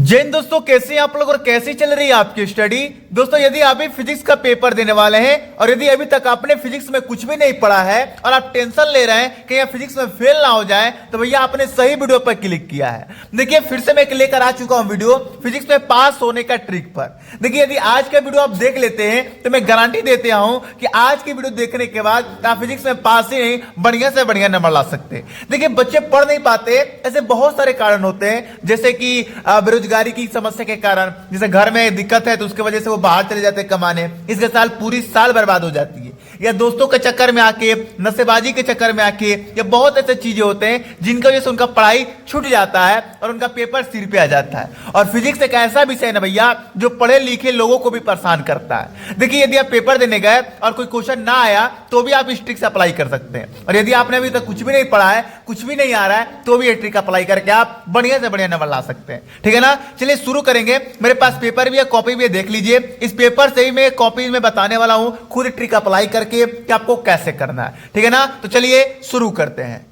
जय हिंद दोस्तों, कैसे हैं आप लोग और कैसी चल रही है आपकी स्टडी। दोस्तों, यदि आप भी फिजिक्स का पेपर देने वाले हैं और यदि अभी तक आपने फिजिक्स में कुछ भी नहीं पढ़ा है और आप टेंशन ले रहे हैं कि यह फिजिक्स में फेल ना हो जाए, तो भैया आपने सही वीडियो पर क्लिक किया है। देखिए, फिर से मैं लेकर आ चुका हूं वीडियो फिजिक्स में पास होने का ट्रिक पर। देखिए, यदि आज का वीडियो आप देख लेते हैं तो मैं गारंटी देते हूं कि आज की वीडियो देखने के बाद आप फिजिक्स में पास ही नहीं बढ़िया से बढ़िया नंबर ला सकते हैं। देखिए, बच्चे पढ़ नहीं पाते, ऐसे बहुत सारे कारण होते हैं, जैसे कि बेरोजगारी की समस्या के कारण, जैसे घर में दिक्कत है तो उसकी वजह से वो बाहर चले जाते हैं कमाने, इसके साल पूरी साल बर्बाद हो जाती है, या दोस्तों के चक्कर में आके, नशेबाजी के चक्कर में आके, या बहुत ऐसे चीजें होते हैं जिनकी वजह से उनका पढ़ाई छूट जाता है और उनका पेपर सिर पे आ जाता है। और फिजिक्स एक ऐसा विषय है ना भैया, जो पढ़े लिखे लोगों को भी परेशान करता है। देखिए, यदि आप पेपर देने गए और कोई क्वेश्चन ना आया तो भी आप इस ट्रिक से अप्लाई कर सकते हैं, और यदि आपने अभी तक कुछ भी नहीं पढ़ा है, कुछ भी नहीं आ रहा है, तो भी ये ट्रिक अप्लाई करके आप बढ़िया से बढ़िया नंबर ला सकते हैं। ठीक है ना, चलिए शुरू करेंगे। मेरे पास पेपर भी है, कॉपी भी है, देख लीजिए। इस पेपर से ही मैं कॉपी में बताने वाला हूं खुद ट्रिक अप्लाई करके कि आपको कैसे करना है। ठीक है ना, तो चलिए शुरू करते हैं।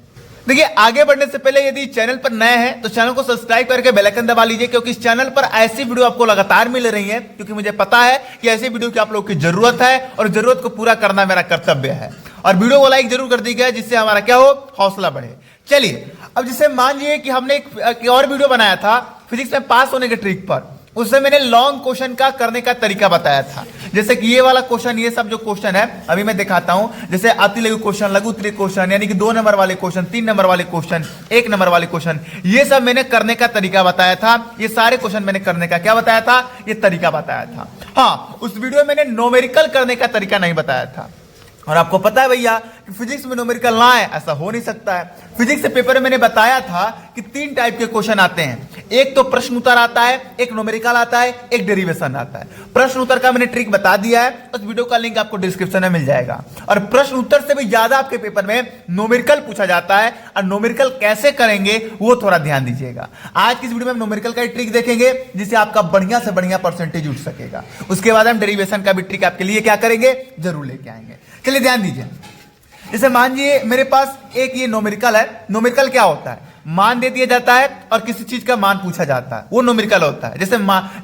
देखिए, आगे बढ़ने से पहले यदि चैनल पर नए हैं तो चैनल को सब्सक्राइब करके बेल आइकन दबा लीजिए, क्योंकि इस चैनल पर ऐसी वीडियो आपको लगातार मिल रही है, क्योंकि मुझे पता है कि ऐसी वीडियो की आप लोगों की जरूरत है और जरूरत को पूरा करना मेरा कर्तव्य है। और वीडियो को लाइक जरूर कर दीजिएगा, जिससे हमारा क्या हो, हौसला बढ़े। चलिए, अब जैसे मान लीजिए कि हमने एक और वीडियो बनाया था फिजिक्स में पास होने के ट्रिक पर, उसमें मैंने लॉन्ग क्वेश्चन का करने का तरीका बताया था। जैसे कि ये वाला क्वेश्चन, ये सब जो क्वेश्चन है अभी मैं दिखाता हूं, जैसे अति लघु क्वेश्चन, लघु त्रिक क्वेश्चन, यानी कि 2 नंबर वाले क्वेश्चन, 3 नंबर वाले क्वेश्चन, 1 नंबर वाले क्वेश्चन, ये सब मैंने करने का तरीका बताया था। ये सारे क्वेश्चन मैंने करने का क्या बताया था, ये तरीका बताया था। हाँ, उस वीडियो में मैंने न्यूमेरिकल करने का तरीका नहीं बताया था। और आपको पता है भैया कि फिजिक्स में न्यूमेरिकल ना है, ऐसा हो नहीं सकता है। फिजिक्स के पेपर में मैंने बताया था कि 3 टाइप के क्वेश्चन आते हैं। एक तो प्रश्न उत्तर आता है, एक न्यूमेरिकल आता है, एक डेरिवेशन आता है। प्रश्न उत्तर का मैंने ट्रिक बता दिया है, उस वीडियो का लिंक आपको डिस्क्रिप्शन में मिल जाएगा। और प्रश्न उत्तर से भी ज्यादा आपके पेपर में न्यूमेरिकल पूछा जाता है, और न्यूमेरिकल कैसे करेंगे वो थोड़ा ध्यान दीजिएगा। आज की इस वीडियो में हम न्यूमेरिकल का ट्रिक देखेंगे, जिससे आपका बढ़िया से बढ़िया परसेंटेज उठ सकेगा। उसके बाद हम डेरिवेशन का भी ट्रिक आपके लिए क्या करेंगे, जरूर लेके आएंगे। चलिए ध्यान दीजिए। जैसे मान लीजिए मेरे पास एक ये न्यूमेरिकल है। न्यूमेरिकल क्या होता है, मान दे दिया जाता है और किसी चीज का मान पूछा जाता है, वो न्यूमेरिकल होता है।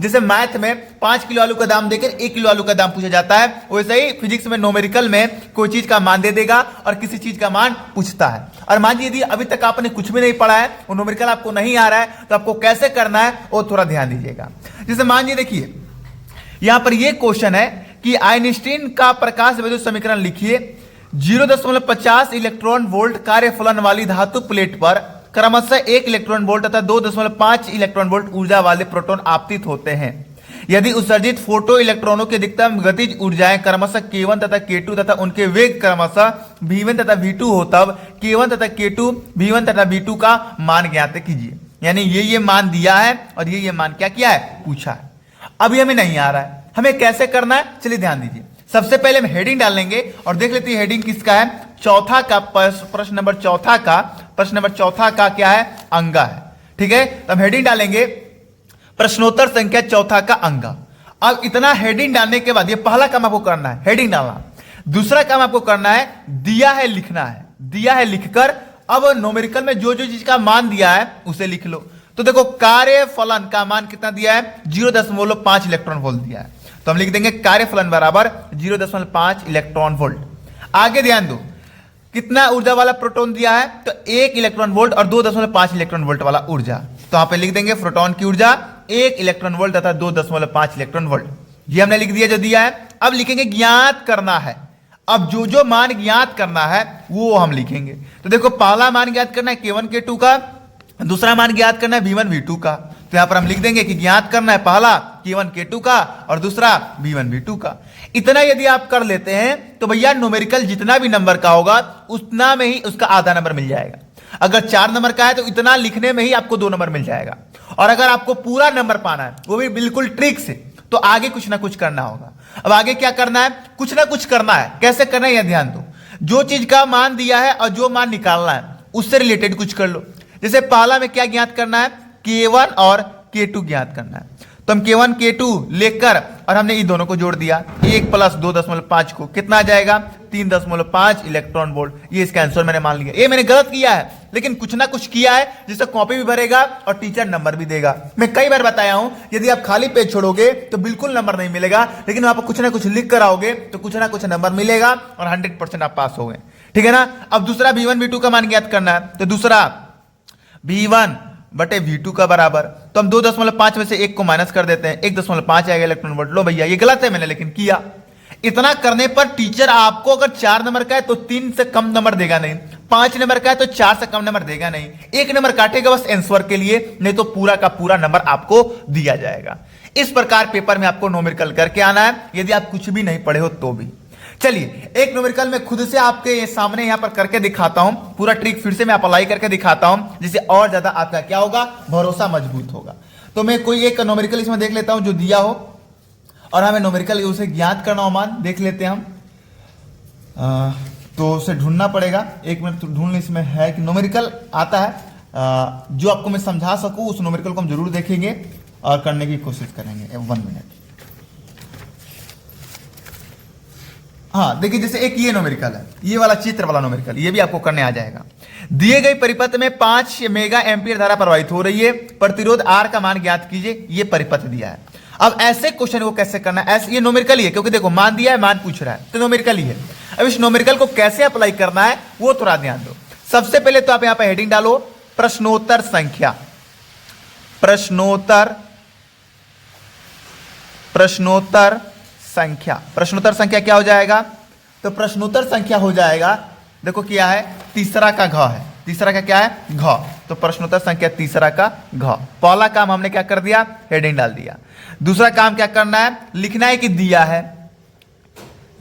जैसे मैथ में 5 किलो आलू का दाम देकर 1 किलो आलू का दाम पूछा जाता है, वैसे ही फिजिक्स में न्यूमेरिकल में कोई चीज का मान दे देगा और किसी चीज का मान पूछता है। और मान लीजिए यदि अभी तक आपने कुछ भी नहीं पढ़ा है, वो न्यूमेरिकल आपको नहीं आ रहा है, तो आपको कैसे करना है वो थोड़ा ध्यान दीजिएगा। जैसे मान लीजिए, देखिए यहां पर ये क्वेश्चन है कि आइंस्टीन का प्रकाश विद्युत समीकरण लिखिए। 0.50 इलेक्ट्रॉन वोल्ट कार्यफलन वाली धातु प्लेट पर क्रमशः 1 इलेक्ट्रॉन वोल्ट तथा 2.5 इलेक्ट्रॉन वोल्ट ऊर्जा वाले प्रोटॉन आपतित होते हैं। यदि उत्सर्जित फोटो इलेक्ट्रॉनों की अधिकतम गतिज ऊर्जाएं क्रमशः K1 तथा K2 तथा उनके वेग क्रमशः V1 तथा V2 हो, तब K1 तथा K2, V1 तथा V2 का मान ज्ञात कीजिए। यानी ये मान दिया है और ये मान क्या किया है, पूछा है। अभी हमें नहीं आ रहा है, हमें कैसे करना है, चलिए ध्यान दीजिए। सबसे पहले हम हेडिंग डाल लेंगे और देख लेते हैं हेडिंग किसका है। चौथा का प्रश्न नंबर चौथा का क्या है, अंगा है। ठीक है, तो हम हेडिंग डालेंगे प्रश्नोत्तर संख्या चौथा का अंगा। अब इतना हेडिंग डालने के बाद ये पहला काम आपको करना है, हेडिंग डालना। दूसरा काम आपको करना है, दिया है लिखना है। दिया है लिखकर अब न्यूमेरिकल में जो जो चीज का मान दिया है उसे लिख लो। तो देखो, कार्यफलन का मान कितना दिया है, 0.5 इलेक्ट्रॉन वोल्ट दिया है, तो हम लिख देंगे कार्यफलन बराबर 0.5 इलेक्ट्रॉन वोल्ट। आगे ध्यान दो, कितना ऊर्जा वाला प्रोटॉन दिया है, तो 1 इलेक्ट्रॉन वोल्ट और 2.5 इलेक्ट्रॉन वोल्ट वाला ऊर्जा। तो यहां पे लिख देंगे प्रोटॉन की ऊर्जा 1 इलेक्ट्रॉन वोल्ट तथा 2.5 इलेक्ट्रॉन वोल्ट। ये हमने लिख दिया जो दिया है। अब लिखेंगे ज्ञात करना है। अब जो जो मान ज्ञात करना है वो हम लिखेंगे। तो देखो, पहला मान ज्ञात करना है K1 K2 का, दूसरा मान ज्ञात करना है V1 V2 का। तो यहां पर हम लिख देंगे कि ज्ञात करना है पहला K1 K2 का और दूसरा V1 V2 का। इतना यदि आप कर लेते हैं तो भैया न्यूमेरिकल जितना भी नंबर का होगा उतना में ही उसका आधा नंबर मिल जाएगा। अगर 4 नंबर का है तो इतना लिखने में ही आपको 2 नंबर मिल जाएगा। और अगर आपको पूरा नंबर पाना है, वो भी बिल्कुल ट्रिक से, तो आगे कुछ ना कुछ करना होगा। अब आगे क्या करना है, कुछ ना कुछ करना है। कैसे करना है यह ध्यान दो। जो चीज का मान दिया है और जो मान निकालना है उससे रिलेटेड कुछ कर लो। जैसे पहला में क्या ज्ञात करना है, K1 और K2 ज्ञात करना है। तो हम K1 K2 लेकर और हमने ये दोनों को जोड़ दिया, 1 + 2.5 को कितना आ जाएगा, 3.5 इलेक्ट्रॉन वोल्ट। ये इसका आंसर मैंने मान लिया। ये मैंने गलत किया है, लेकिन कुछ ना कुछ किया है जिससे कॉपी भी भरेगा और टीचर नंबर भी देगा। मैं कई बार बताया हूं, यदि आप खाली पेज छोड़ोगे तो बिल्कुल नंबर नहीं मिलेगा, लेकिन वहां पर कुछ ना कुछ लिख कर आओगे तो कुछ ना कुछ नंबर मिलेगा और 100% आप पास हो गए। ठीक है ना। अब दूसरा V1 V2 का मान ज्ञात करना है, तो दूसरा V1 बटे V2 का बराबर, तो हम 2.5 में से 1 को माइनस कर देते हैं, 1.5 आएगा इलेक्ट्रॉन वोल्ट। लो भैया ये गलत है, मैंने लेकिन किया। इतना करने पर टीचर आपको अगर 4 नंबर का है तो 3 से कम नंबर देगा नहीं, 5 नंबर का है तो 4 से कम नंबर देगा नहीं, 1 नंबर काटेगा बस आंसर के लिए, नहीं तो पूरा का पूरा नंबर आपको दिया जाएगा। इस प्रकार पेपर में आपको न्यूमेरिकल करके आना है, यदि आप कुछ भी नहीं पढ़े हो तो भी। चलिए एक न्यूमेरिकल में खुद से आपके सामने यहां पर करके दिखाता हूं, पूरा ट्रिक फिर से मैं अप्लाई करके दिखाता हूं, जिससे और ज्यादा आपका क्या होगा, भरोसा मजबूत होगा। तो मैं कोई एक न्यूमेरिकल इसमें देख लेता हूं जो दिया हो, और हमें न्यूमेरिकल उसे ज्ञात करना हो, मान देख लेते हैं हम। तो उसे ढूंढना पड़ेगा, 1 मिनट तो ढूंढ, इसमें है कि न्यूमेरिकल आता है जो आपको मैं समझा सकूं, उस न्यूमेरिकल को हम जरूर देखेंगे और करने की कोशिश करेंगे। 1 मिनट। हाँ देखिए, जैसे एक ये न्यूमेरिकल है, ये वाला चित्र वाला न्यूमेरिकल, ये भी आपको करने आ जाएगा। दिए गए परिपथ में 5 मेगा एम्पीयर धारा प्रवाहित हो रही है, प्रतिरोध R का मान ज्ञात कीजिए, ये परिपथ दिया है। अब ऐसे क्वेश्चन को कैसे करना है, ऐसे ये न्यूमेरिकल ही है, क्योंकि देखो मान दिया है, मान पूछ रहा है, तो न्यूमेरिकल ही है। अब इस न्यूमेरिकल को कैसे अप्लाई करना है वो थोड़ा ध्यान दो। सबसे पहले तो आप यहां पर हेडिंग डालो प्रश्नोत्तर संख्या, प्रश्नोत्तर संख्या। प्रश्नोत्तर संख्या क्या हो जाएगा, तो प्रश्नोत्तर संख्या हो जाएगा, देखो क्या है, तीसरा का घ है, तीसरा का क्या है, घ, तो प्रश्नोत्तर संख्या तीसरा का घ। पहला काम हमने क्या कर दिया, हेडिंग डाल दिया। दूसरा काम क्या करना है, लिखना है कि दिया है,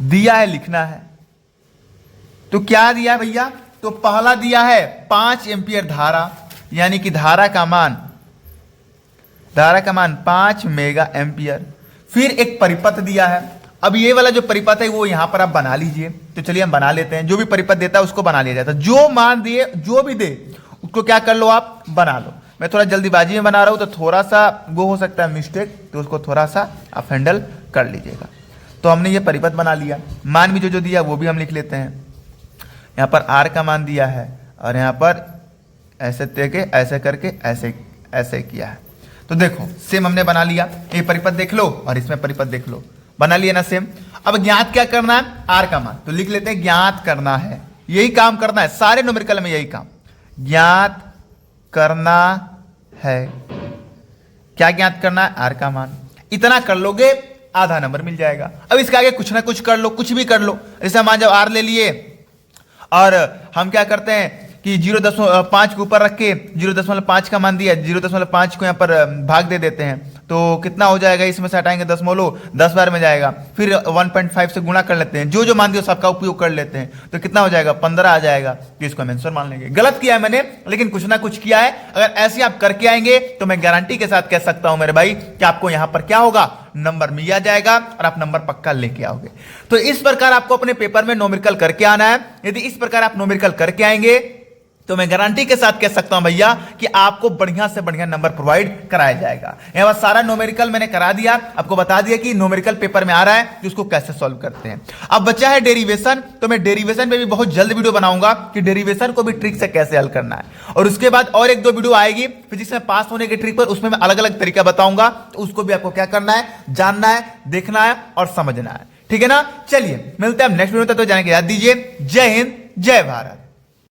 दिया है लिखना है। तो क्या दिया भैया, तो पहला दिया है 5 एम्पीयर धारा, यानी कि धारा का मान 5 मेगा एम्पीयर। फिर एक परिपथ दिया है, अब ये वाला जो परिपथ है वो यहां पर आप बना लीजिए। तो चलिए हम बना लेते हैं, जो भी परिपथ देता है उसको बना लिया जाता है, जो मान दिए जो भी दे उसको क्या कर लो, आप बना लो। मैं थोड़ा जल्दीबाजी में बना रहा हूं तो थोड़ा सा वो हो सकता है मिस्टेक, तो उसको थोड़ा सा आप हैंडल कर लीजिएगा। तो हमने ये परिपथ बना लिया, मान भी जो दिया वो भी हम लिख लेते हैं। यहाँ पर R का मान दिया है और यहाँ पर ऐसे देके ऐसे करके ऐसे किया है। तो देखो सेम हमने बना लिया, ये परिपथ देख लो और इसमें परिपथ देख लो, बना लिया ना सेम। अब ज्ञात क्या करना है, R का मान, तो लिख लेते हैं ज्ञात करना है, यही काम करना है सारे न्यूमेरिकल में, यही काम ज्ञात करना है। क्या ज्ञात करना है, R का मान। इतना कर लोगे आधा नंबर मिल जाएगा। अब इसके आगे कुछ ना कुछ कर लो, कुछ भी कर लो। जैसे मान जब R ले लिए और हम क्या करते हैं कि 0.5 के ऊपर रख के 0.5 का मान दिया, 0.5 को यहाँ पर भाग दे देते हैं, तो कितना हो जाएगा, इसमें से हटाएंगे दशमलव, 10 बार में जाएगा। फिर 1.5 से गुणा कर लेते हैं, जो जो मान दिया सबका उपयोग कर लेते हैं, तो कितना हो जाएगा, 15 आ जाएगा। तो इसको हम आंसर मान लेंगे। गलत किया है मैंने, लेकिन कुछ ना कुछ किया है। अगर ऐसे आप करके आएंगे तो मैं गारंटी के साथ कह सकता हूं मेरे भाई कि आपको यहां पर क्या होगा, नंबर मिल जाएगा और आप नंबर पक्का लेके आओगे। तो इस प्रकार आपको अपने पेपर में न्यूमेरिकल करके आना है। यदि इस प्रकार आप न्यूमेरिकल करके आएंगे तो मैं गारंटी के साथ कह सकता हूं भैया कि आपको बढ़िया से बढ़िया नंबर प्रोवाइड कराया जाएगा। यहां पर सारा न्यूमेरिकल मैंने करा दिया, आपको बता दिया कि न्यूमेरिकल पेपर में आ रहा है कि उसको कैसे सॉल्व करते हैं। अब बचा है डेरिवेशन, तो मैं डेरिवेशन पे भी बहुत जल्द वीडियो बनाऊंगा कि डेरिवेशन को भी ट्रिक से कैसे हल करना है। और उसके बाद और 1-2 वीडियो आएगी फिजिक्स में पास होने के ट्रिक पर, उसमें मैं अलग अलग तरीका बताऊंगा, तो उसको भी आपको क्या करना है, जानना है, देखना है और समझना है। ठीक है ना। चलिए मिलते हैं नेक्स्ट वीडियो में, तब तक जाने की याद दीजिए। जय हिंद, जय भारत।